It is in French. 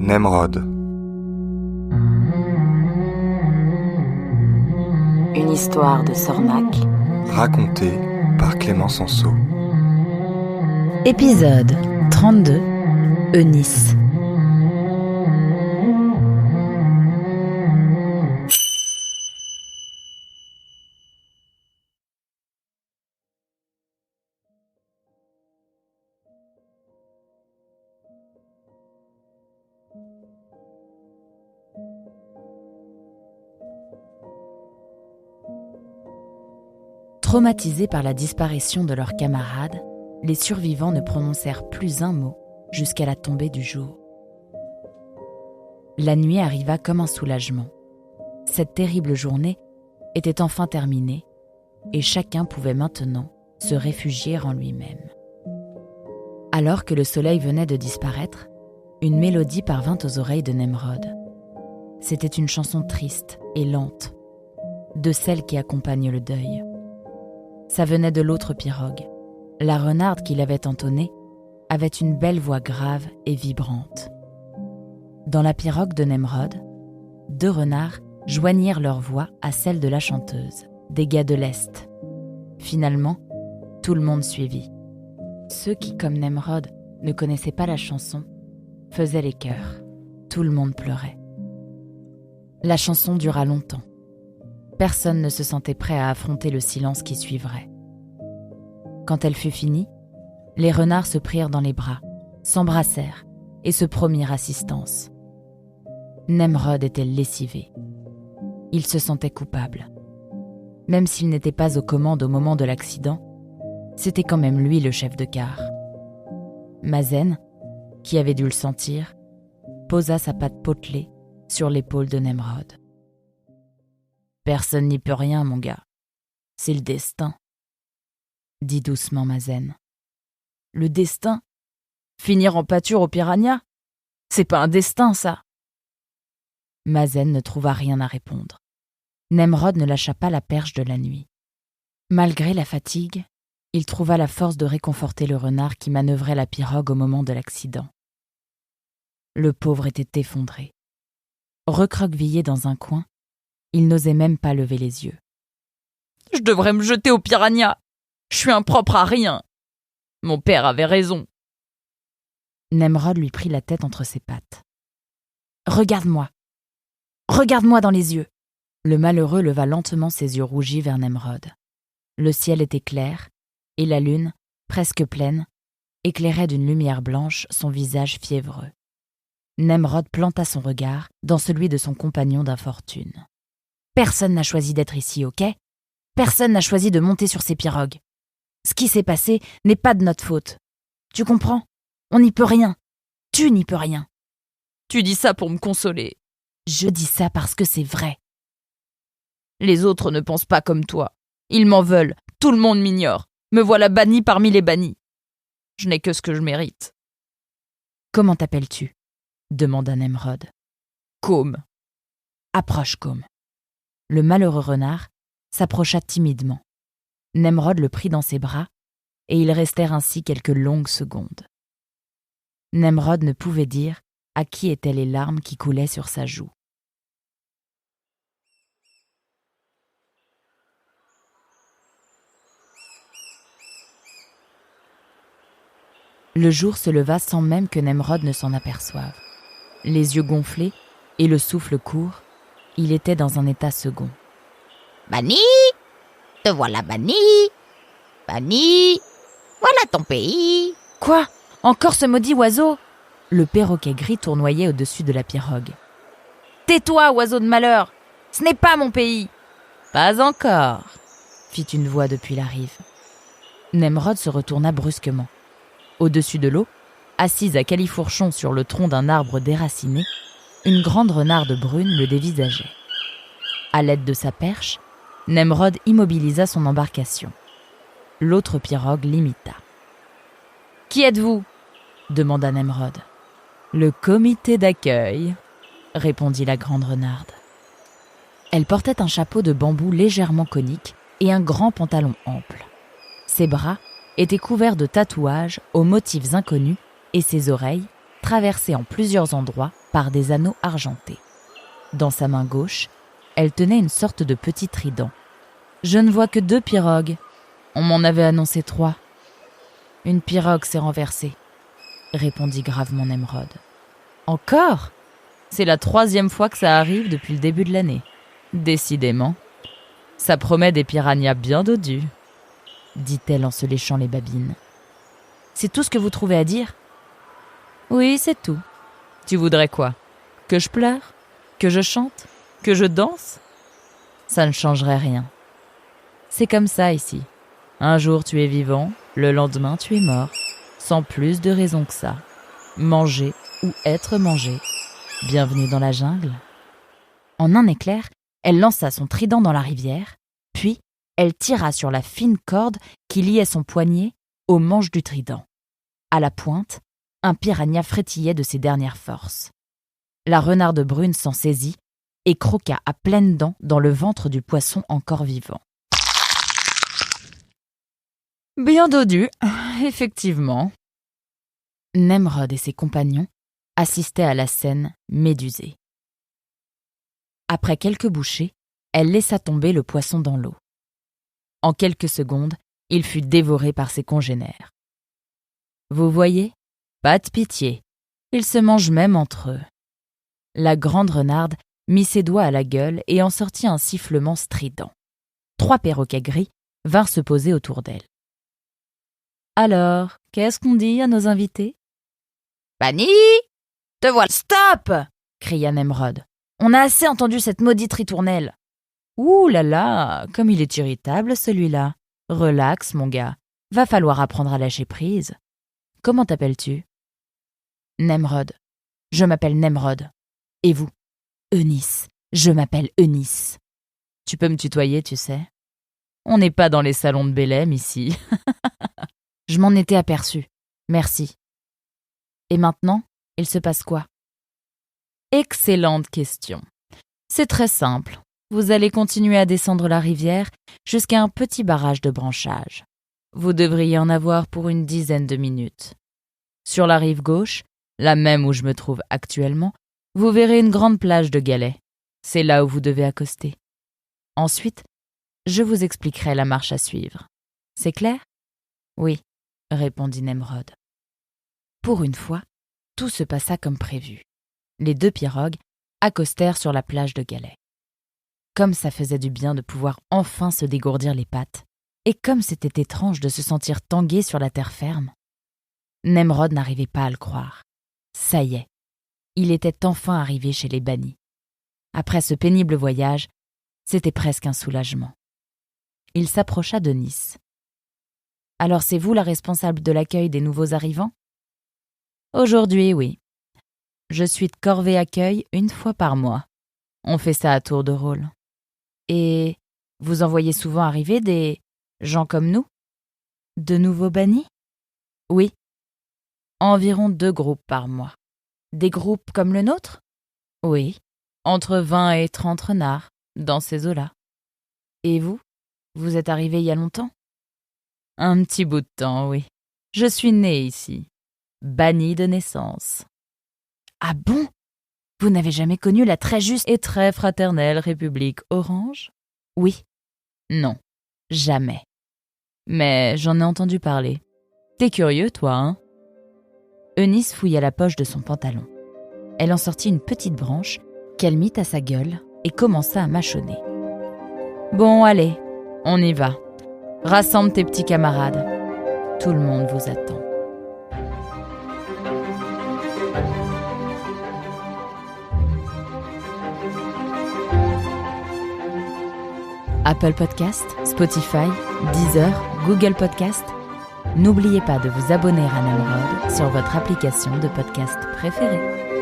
Nemrod. Une histoire de Sornac, Racontée par Clément Sanso. Épisode 32, Eunice. Traumatisés par la disparition de leurs camarades, les survivants ne prononcèrent plus un mot jusqu'à la tombée du jour. La nuit arriva comme un soulagement. Cette terrible journée était enfin terminée et chacun pouvait maintenant se réfugier en lui-même. Alors que le soleil venait de disparaître, une mélodie parvint aux oreilles de Nemrod. C'était une chanson triste et lente, de celles qui accompagnent le deuil. Ça venait de l'autre pirogue. La renarde qui l'avait entonnée avait une belle voix grave et vibrante. Dans la pirogue de Nemrod, 2 renards joignirent leur voix à celle de la chanteuse, des gars de l'Est. Finalement, tout le monde suivit. Ceux qui, comme Nemrod, ne connaissaient pas la chanson, faisaient les chœurs. Tout le monde pleurait. La chanson dura longtemps. Personne ne se sentait prêt à affronter le silence qui suivrait. Quand elle fut finie, les renards se prirent dans les bras, s'embrassèrent et se promirent assistance. Nemrod était lessivé. Il se sentait coupable. Même s'il n'était pas aux commandes au moment de l'accident, c'était quand même lui le chef de quart. Mazen, qui avait dû le sentir, posa sa patte potelée sur l'épaule de Nemrod. « Personne n'y peut rien, mon gars. C'est le destin, » dit doucement Mazen. « Le destin ? Finir en pâture aux piranhas ? C'est pas un destin, ça !» Mazen ne trouva rien à répondre. Nemrod ne lâcha pas la perche de la nuit. Malgré la fatigue, il trouva la force de réconforter le renard qui manœuvrait la pirogue au moment de l'accident. Le pauvre était effondré. Recroquevillé dans un coin, il n'osait même pas lever les yeux. « Je devrais me jeter aux piranhas. Je suis impropre à rien. Mon père avait raison. » Nemrod lui prit la tête entre ses pattes. « Regarde-moi. Regarde-moi dans les yeux. » Le malheureux leva lentement ses yeux rougis vers Nemrod. Le ciel était clair, et la lune, presque pleine, éclairait d'une lumière blanche son visage fiévreux. Nemrod planta son regard dans celui de son compagnon d'infortune. « Personne n'a choisi d'être ici, ok ? Personne n'a choisi de monter sur ces pirogues. Ce qui s'est passé n'est pas de notre faute. Tu comprends ? On n'y peut rien. Tu n'y peux rien. » « Tu dis ça pour me consoler. »« Je dis ça parce que c'est vrai. » « Les autres ne pensent pas comme toi. Ils m'en veulent. Tout le monde m'ignore. Me voilà banni parmi les bannis. Je n'ai que ce que je mérite. »« Comment t'appelles-tu » demanda Nemrod. « Côme. »« Approche, Côme. » Le malheureux renard s'approcha timidement. Nemrod le prit dans ses bras et ils restèrent ainsi quelques longues secondes. Nemrod ne pouvait dire à qui étaient les larmes qui coulaient sur sa joue. Le jour se leva sans même que Nemrod ne s'en aperçoive. Les yeux gonflés et le souffle court, il était dans un état second. « Banni, te voilà banni. Banni, voilà ton pays. » « Quoi ? Encore ce maudit oiseau ?» Le perroquet gris tournoyait au-dessus de la pirogue. « Tais-toi, oiseau de malheur ! Ce n'est pas mon pays !»« Pas encore !» fit une voix depuis la rive. Nemrod se retourna brusquement. Au-dessus de l'eau, assise à califourchon sur le tronc d'un arbre déraciné, une grande renarde brune le dévisageait. À l'aide de sa perche, Nemrod immobilisa son embarcation. L'autre pirogue l'imita. « Qui êtes-vous » demanda Nemrod. « Le comité d'accueil » répondit la grande renarde. Elle portait un chapeau de bambou légèrement conique et un grand pantalon ample. Ses bras étaient couverts de tatouages aux motifs inconnus et ses oreilles, traversée en plusieurs endroits par des anneaux argentés. Dans sa main gauche, elle tenait une sorte de petit trident. « Je ne vois que 2 pirogues. On m'en avait annoncé 3. »« Une pirogue s'est renversée, » répondit gravement Nemrod. « Encore ? C'est la 3e fois que ça arrive depuis le début de l'année. Décidément, ça promet des piranhas bien dodus, » dit-elle en se léchant les babines. « C'est tout ce que vous trouvez à dire ? » ?»« Oui, c'est tout. Tu voudrais quoi ? Que je pleure ? Que je chante ? Que je danse ? Ça ne changerait rien. C'est comme ça ici. Un jour tu es vivant, le lendemain tu es mort, sans plus de raison que ça. Manger ou être mangé. Bienvenue dans la jungle. En un éclair, elle lança son trident dans la rivière, puis elle tira sur la fine corde qui liait son poignet au manche du trident. À la pointe, un piranha frétillait de ses dernières forces. La renarde brune s'en saisit et croqua à pleines dents dans le ventre du poisson encore vivant. Bien dodu, effectivement. Nemrod et ses compagnons assistaient à la scène médusés. Après quelques bouchées, elle laissa tomber le poisson dans l'eau. En quelques secondes, il fut dévoré par ses congénères. Vous voyez, pas de pitié, ils se mangent même entre eux. La grande renarde mit ses doigts à la gueule et en sortit un sifflement strident. 3 perroquets gris vinrent se poser autour d'elle. Alors, qu'est-ce qu'on dit à nos invités ? Banni, te voilà. Stop ! Cria Nemrod. On a assez entendu cette maudite ritournelle. Ouh là là, comme il est irritable celui-là. Relax, mon gars. Va falloir apprendre à lâcher prise. Comment t'appelles-tu ? Nemrod. Je m'appelle Nemrod. Et vous ? Eunice. Je m'appelle Eunice. Tu peux me tutoyer, tu sais ? On n'est pas dans les salons de Bélem ici. Je m'en étais aperçue. Merci. Et maintenant, il se passe quoi ? Excellente question. C'est très simple. Vous allez continuer à descendre la rivière jusqu'à un petit barrage de branchage. Vous devriez en avoir pour une 10aine de minutes. Sur la rive gauche, la même où je me trouve actuellement, vous verrez une grande plage de galets. C'est là où vous devez accoster. Ensuite, je vous expliquerai la marche à suivre. C'est clair ? Oui, répondit Nemrod. Pour une fois, tout se passa comme prévu. Les 2 pirogues accostèrent sur la plage de galets. Comme ça faisait du bien de pouvoir enfin se dégourdir les pattes, et comme c'était étrange de se sentir tangué sur la terre ferme. Nemrod n'arrivait pas à le croire. Ça y est, il était enfin arrivé chez les bannis. Après ce pénible voyage, c'était presque un soulagement. Il s'approcha d'Eunice. « Alors c'est vous la responsable de l'accueil des nouveaux arrivants ? » Aujourd'hui, oui. Je suis de corvée accueil 1 fois par mois. On fait ça à tour de rôle. Et vous en voyez souvent arriver des gens comme nous ? De nouveaux bannis ? Oui. Environ 2 groupes par mois. Des groupes comme le nôtre ? Oui. Entre 20 et 30 renards, dans ces eaux-là. Et vous ? Vous êtes arrivé il y a longtemps ? Un petit bout de temps, oui. Je suis né ici. Banni de naissance. Ah bon ? Vous n'avez jamais connu la très juste et très fraternelle République Orange ? Oui. Non. Jamais. Mais j'en ai entendu parler. T'es curieux, toi, hein ? Eunice fouilla la poche de son pantalon. Elle en sortit une petite branche qu'elle mit à sa gueule et commença à mâchonner. Bon, allez, on y va. Rassemble tes petits camarades. Tout le monde vous attend. Apple Podcast, Spotify, Deezer, Google Podcast. N'oubliez pas de vous abonner à Nemrod sur votre application de podcast préférée.